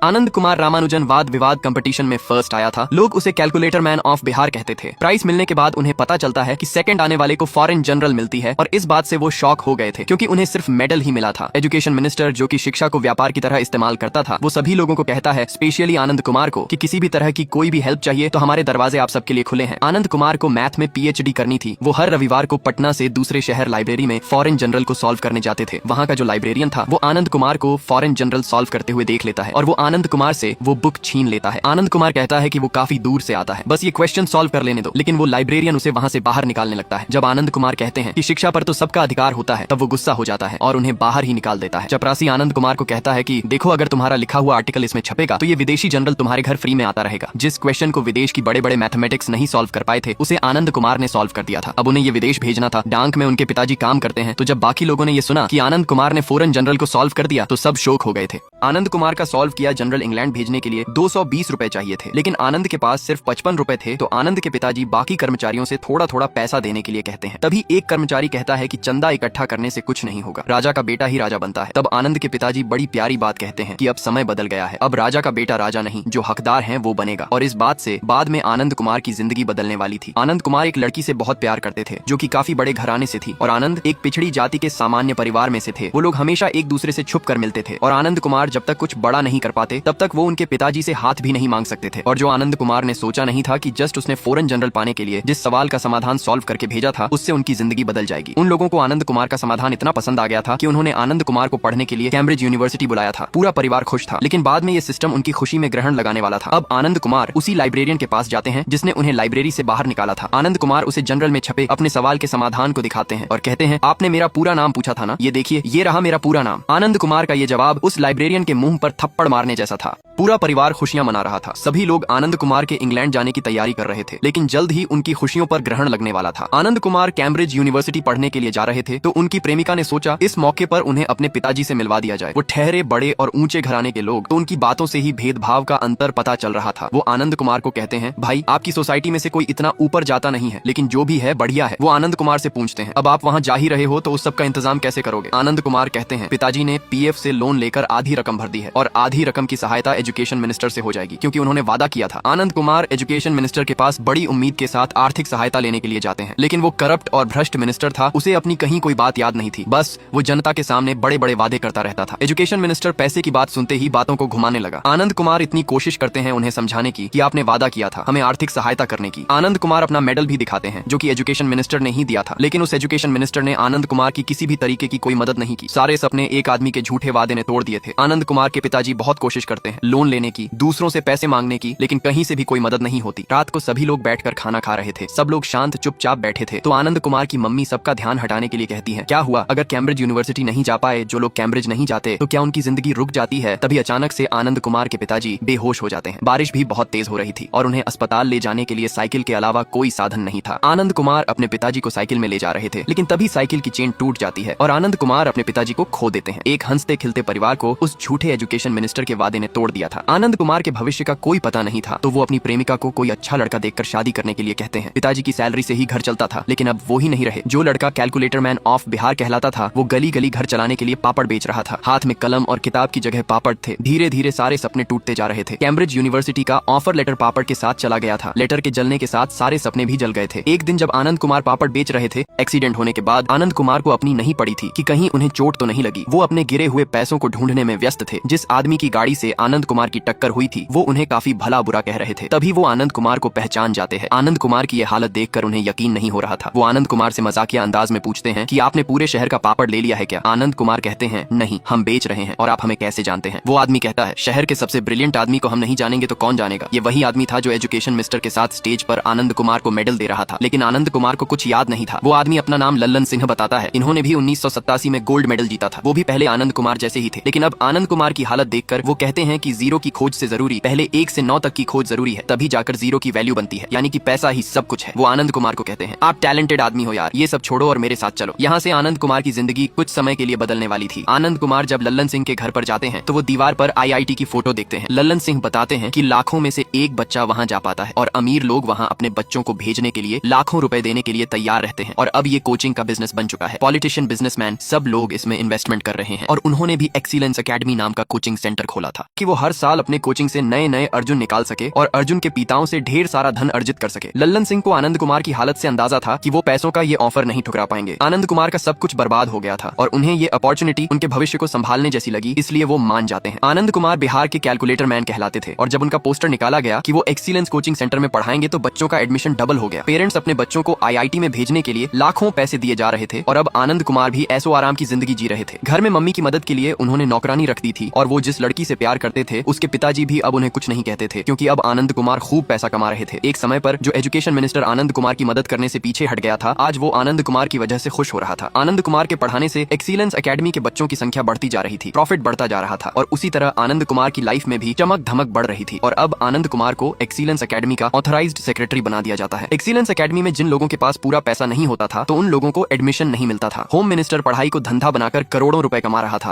आनंद कुमार रामानुजन वाद विवाद कंपटीशन में फर्स्ट आया था। लोग उसे कैलकुलेटर मैन ऑफ बिहार कहते थे। प्राइज मिलने के बाद उन्हें पता चलता है कि सेकंड आने वाले को फॉरेन जनरल मिलती है और इस बात से वो शॉक हो गए थे क्योंकि उन्हें सिर्फ मेडल ही मिला था। एजुकेशन मिनिस्टर जो कि शिक्षा को व्यापार की तरह इस्तेमाल करता था, वो सभी लोगों को कहता है, स्पेशली आनंद कुमार को, कि किसी भी तरह की कोई भी हेल्प चाहिए तो हमारे दरवाजे आप सबके लिए खुले हैं। आनंद कुमार को मैथ में PhD करनी थी। वो हर रविवार को पटना से दूसरे शहर लाइब्रेरी में फॉरेन जनरल को सॉल्व करने जाते थे। वहाँ का जो लाइब्रेरियन था वो आनंद कुमार को फॉरेन जनरल सॉल्व करते हुए देख लेता है और वो आनंद कुमार से वो बुक छीन लेता है। आनंद कुमार कहता है कि वो काफी दूर से आता है, बस ये क्वेश्चन सॉल्व कर लेने दो, लेकिन वो लाइब्रेरियन उसे वहाँ से बाहर निकालने लगता है। जब आनंद कुमार कहते हैं कि शिक्षा पर तो सबका अधिकार होता है, तब वो गुस्सा हो जाता है और उन्हें बाहर ही निकाल देता है। चपरासी आनंद कुमार को कहता है कि देखो, अगर तुम्हारा लिखा हुआ आर्टिकल इसमें छपेगा तो ये विदेशी जनरल तुम्हारे घर फ्री में आता रहेगा। जिस क्वेश्चन को विदेश की बड़े बड़े मैथमेटिक्स नहीं सॉल्व कर पाए थे, उसे आनंद कुमार ने सॉल्व कर दिया था। अब उन्हें ये विदेश भेजना था। डांक में उनके पिताजी काम करते हैं, तो जब बाकी लोगों ने ये सुना कि आनंद कुमार ने फॉरेन जनरल को सॉल्व कर दिया तो सब शौक हो गए थे। आनंद कुमार का सॉल्व किया जनरल इंग्लैंड भेजने के लिए 220 रुपए चाहिए थे, लेकिन आनंद के पास सिर्फ 55 रुपए थे। तो आनंद के पिताजी बाकी कर्मचारियों से थोड़ा थोड़ा पैसा देने के लिए कहते हैं। तभी एक कर्मचारी कहता है कि चंदा इकट्ठा करने से कुछ नहीं होगा, राजा का बेटा ही राजा बनता है। तब आनंद के पिताजी बड़ी प्यारी बात कहते हैं कि अब समय बदल गया है, अब राजा का बेटा राजा नहीं, जो हकदार है वो बनेगा। और इस बात से बाद में आनंद कुमार की जिंदगी बदलने वाली थी। आनंद कुमार एक लड़की से बहुत प्यार करते थे जो कि काफी बड़े घराने से थी, और आनंद एक पिछड़ी जाति के सामान्य परिवार में से थे। वो लोग हमेशा एक दूसरे से छुप कर मिलते थे और आनंद कुमार जब तक कुछ बड़ा नहीं कर पाते तब तक वो उनके पिताजी से हाथ भी नहीं मांग सकते थे। और जो आनंद कुमार ने सोचा नहीं था कि जस्ट उसने फॉरेन जनरल पाने के लिए जिस सवाल का समाधान सॉल्व करके भेजा था, उससे उनकी जिंदगी बदल जाएगी। उन लोगों को आनंद कुमार का समाधान इतना पसंद आ गया था कि उन्होंने आनंद कुमार को पढ़ने के लिए कैम्ब्रिज यूनिवर्सिटी बुलाया था। पूरा परिवार खुश था, लेकिन बाद में ये सिस्टम उनकी खुशी में ग्रहण लगाने वाला था। अब आनंद कुमार उसी लाइब्रेरियन के पास जाते हैं जिसने उन्हें लाइब्रेरी से बाहर निकाला था। आनंद कुमार उसे जनरल में छपे अपने सवाल के समाधान को दिखाते हैं और कहते हैं, आपने मेरा पूरा नाम पूछा था ना, ये देखिए, ये रहा मेरा पूरा नाम। आनंद कुमार का ये जवाब उस लाइब्रेरियन के मुंह पर थप्पड़ मारने जैसा था। पूरा परिवार खुशियां मना रहा था। सभी लोग आनंद कुमार के इंग्लैंड जाने की तैयारी कर रहे थे, लेकिन जल्द ही उनकी खुशियों पर ग्रहण लगने वाला था। आनंद कुमार कैम्ब्रिज यूनिवर्सिटी पढ़ने के लिए जा रहे थे तो उनकी प्रेमिका ने सोचा इस मौके पर उन्हें अपने पिताजी से मिलवा दिया जाए। वो ठहरे बड़े और ऊंचे घराने के लोग, तो उनकी बातों से ही भेदभाव का अंतर पता चल रहा था। वो आनंद कुमार को कहते हैं, भाई, आपकी सोसाइटी में से कोई इतना ऊपर जाता नहीं है, लेकिन जो भी है बढ़िया है। वो आनंद कुमार से पूछते हैं, अब आप वहाँ जा ही रहे हो तो उस सब का इंतजाम कैसे करोगे? आनंद कुमार कहते हैं, पिताजी ने PF से लोन लेकर आधी रकम भर दी है और आधी रकम की सहायता एजुकेशन मिनिस्टर से हो जाएगी, क्योंकि उन्होंने वादा किया था। आनंद कुमार एजुकेशन मिनिस्टर के पास बड़ी उम्मीद के साथ आर्थिक सहायता लेने के लिए जाते हैं, लेकिन वो करप्ट और भ्रष्ट मिनिस्टर था। उसे अपनी कहीं कोई बात याद नहीं थी, बस वो जनता के सामने बड़े बड़े वादे करता रहता था। एजुकेशन मिनिस्टर पैसे की बात सुनते ही बातों को घुमाने लगा। आनंद कुमार इतनी कोशिश करते हैं उन्हें समझाने की कि आपने वादा किया था हमें आर्थिक सहायता करने की। आनंद कुमार अपना मेडल भी दिखाते हैं जो कि एजुकेशन मिनिस्टर ने ही दिया था, लेकिन उस एजुकेशन मिनिस्टर ने आनंद कुमार की किसी भी तरीके की कोई मदद नहीं की। सारे सपने एक आदमी के झूठे वादे ने तोड़ दिए थे। आनंद कुमार के पिताजी बहुत कोशिश करते हैं लोन लेने की, दूसरों से पैसे मांगने की, लेकिन कहीं से भी कोई मदद नहीं होती। रात को सभी लोग बैठकर खाना खा रहे थे, सब लोग शांत चुपचाप बैठे थे। तो आनंद कुमार की मम्मी सबका ध्यान हटाने के लिए कहती है, क्या हुआ अगर कैम्ब्रिज यूनिवर्सिटी नहीं जा पाए, जो लोग कैम्ब्रिज नहीं जाते, तो क्या उनकी जिंदगी रुक जाती है? तभी अचानक से आनंद कुमार के पिताजी बेहोश हो जाते हैं। बारिश भी बहुत तेज हो रही थी और उन्हें अस्पताल ले जाने के लिए साइकिल के अलावा कोई साधन नहीं था। आनंद कुमार अपने पिताजी को साइकिल में ले जा रहे थे, लेकिन तभी साइकिल की चेन टूट जाती है और आनंद कुमार अपने पिताजी को खो देते हैं। एक हंसते खिलते परिवार को उस झूठे एजुकेशन मिनिस्टर के वादे ने तोड़ दिया था। आनंद कुमार के भविष्य का कोई पता नहीं था, तो वो अपनी प्रेमिका को कोई अच्छा लड़का देखकर शादी करने के लिए कहते हैं। पिताजी की सैलरी से ही घर चलता था, लेकिन अब वो ही नहीं रहे। जो लड़का कैलकुलेटर मैन ऑफ बिहार कहलाता था, वो गली गली घर चलाने के लिए पापड़ बेच रहा था। हाथ में कलम और किताब की जगह पापड़ थे। धीरे धीरे सारे सपने टूटते जा रहे थे। कैम्ब्रिज यूनिवर्सिटी का ऑफर लेटर पापड़ के साथ चला गया था। लेटर के जलने के साथ सारे सपने भी जल गए थे। एक दिन जब आनंद कुमार पापड़ बेच रहे थे, एक्सीडेंट होने के बाद आनंद कुमार को अपनी नहीं पड़ी थी कि कहीं उन्हें चोट तो नहीं लगी। वो अपने गिरे हुए पैसों को ढूंढने में व्यस्त थे। जिस आदमी की गाड़ी से आनंद कुमार की टक्कर हुई थी, वो उन्हें काफी भला बुरा कह रहे थे। तभी वो आनंद कुमार को पहचान जाते हैं। आनंद कुमार की ये हालत देखकर उन्हें यकीन नहीं हो रहा था। वो आनंद कुमार से मजाकिया अंदाज में पूछते हैं कि आपने पूरे शहर का पापड़ ले लिया है क्या? आनंद कुमार कहते हैं, नहीं, हम बेच रहे हैं और आप हमें कैसे जानते हैं? वो आदमी कहता है, शहर के सबसे ब्रिलियंट आदमी को हम नहीं जानेंगे तो कौन जानेगा? ये वही आदमी था जो एजुकेशन मिनिस्टर के साथ स्टेज पर आनंद कुमार को मेडल दे रहा था, लेकिन आनंद कुमार को कुछ याद नहीं था। वो आदमी अपना नाम लल्लन सिंह बताता है। इन्होंने भी 1987 में गोल्ड मेडल जीता था। वो भी पहले आनंद कुमार जैसे ही थे, लेकिन अब आनंद कुमार की हालत देखकर वो कहते हैं कि 0 की खोज से जरूरी पहले 1 से 9 तक की खोज जरूरी है, तभी जाकर 0 की वैल्यू बनती है, यानी कि पैसा ही सब कुछ है। वो आनंद कुमार को कहते हैं, आप टैलेंटेड आदमी हो यार, ये सब छोड़ो और मेरे साथ चलो। यहाँ से आनंद कुमार की जिंदगी कुछ समय के लिए बदलने वाली थी। आनंद कुमार जब लल्लन सिंह के घर पर जाते हैं तो वो दीवार पर IIT की फोटो देखते हैं। लल्लन सिंह बताते हैं कि लाखों में से एक बच्चा वहाँ जा पाता है और अमीर लोग वहाँ अपने बच्चों को भेजने के लिए लाखों रुपए देने के लिए तैयार रहते हैं। और अब ये कोचिंग का बिजनेस बन चुका है। पॉलिटिशियन, बिजनेसमैन सब लोग इसमें इन्वेस्टमेंट कर रहे हैं और उन्होंने भी एक्सीलेंस एकेडमी नाम का कोचिंग सेंटर खोला था कि वो हर हर साल अपने कोचिंग से नए नए अर्जुन निकाल सके और अर्जुन के पिताओं से ढेर सारा धन अर्जित कर सके। लल्लन सिंह को आनंद कुमार की हालत से अंदाजा था कि वो पैसों का ये ऑफर नहीं ठुकरा पाएंगे। आनंद कुमार का सब कुछ बर्बाद हो गया था और उन्हें ये अपॉर्चुनिटी उनके भविष्य को संभालने जैसी लगी, इसलिए वो मान जाते हैं। आनंद कुमार बिहार के कैलकुलेटर मैन कहलाते थे और जब उनका पोस्टर निकाला गया कि वो एक्सीलेंस कोचिंग सेंटर में पढ़ाएंगे तो बच्चों का एडमिशन डबल हो गया। पेरेंट्स अपने बच्चों को IIT में भेजने के लिए लाखों पैसे दिए जा रहे थे और अब आनंद कुमार भी ऐसो आराम की जिंदगी जी रहे थे। घर में मम्मी की मदद के लिए उन्होंने नौकरानी रख दी थी और वो जिस लड़की से प्यार करते थे उसके पिताजी भी अब उन्हें कुछ नहीं कहते थे, क्योंकि अब आनंद कुमार खूब पैसा कमा रहे थे। एक समय पर जो एजुकेशन मिनिस्टर आनंद कुमार की मदद करने से पीछे हट गया था, आज वो आनंद कुमार की वजह से खुश हो रहा था। आनंद कुमार के पढ़ाने से एक्सीलेंस एकेडमी के बच्चों की संख्या बढ़ती जा रही थी, प्रॉफिट बढ़ता जा रहा था और उसी तरह आनंद कुमार की लाइफ में भी चमक धमक बढ़ रही थी और अब आनंद कुमार को एक्सीलेंस एकेडमी का ऑथराइज्ड सेक्रेटरी बना दिया जाता है। एक्सीलेंस एकेडमी में जिन लोगों के पास पूरा पैसा नहीं होता था तो उन लोगों को एडमिशन नहीं मिलता था। होम मिनिस्टर पढ़ाई को धंधा बनाकर करोड़ों रुपए कमा रहा था।